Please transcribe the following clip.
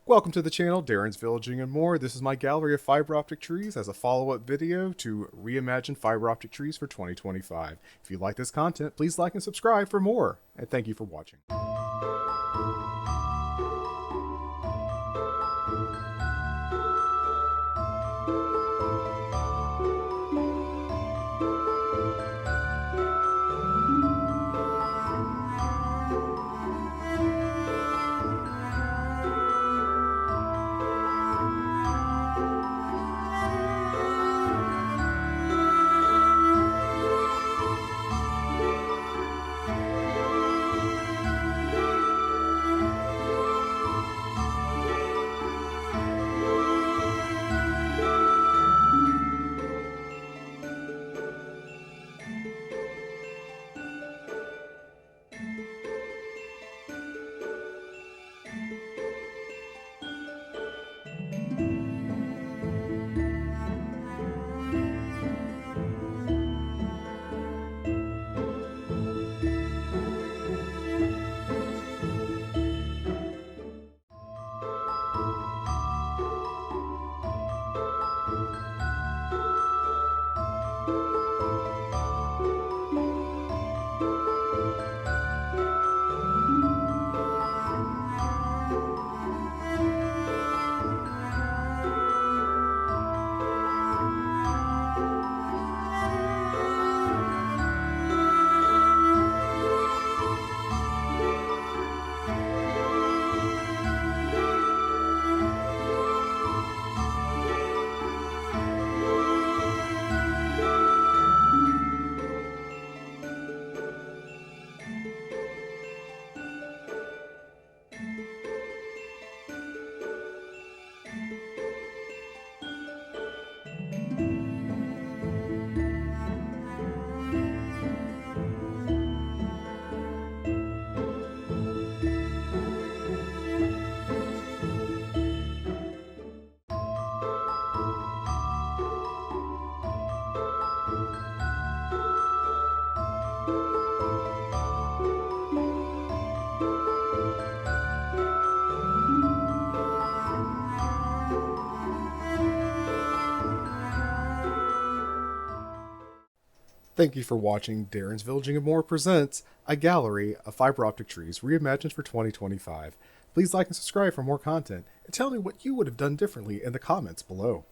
Welcome to the channel, Darren's Villaging and More. This is my gallery of fiber optic trees as a follow-up video to Reimagined fiber optic trees for 2025. If you like this content, please like and subscribe for more, and thank you for watching. Thank you for watching Darren's Villaging and More presents a gallery of fiber optic trees reimagined for 2025. Please like and subscribe for more content, and tell me what you would have done differently in the comments below.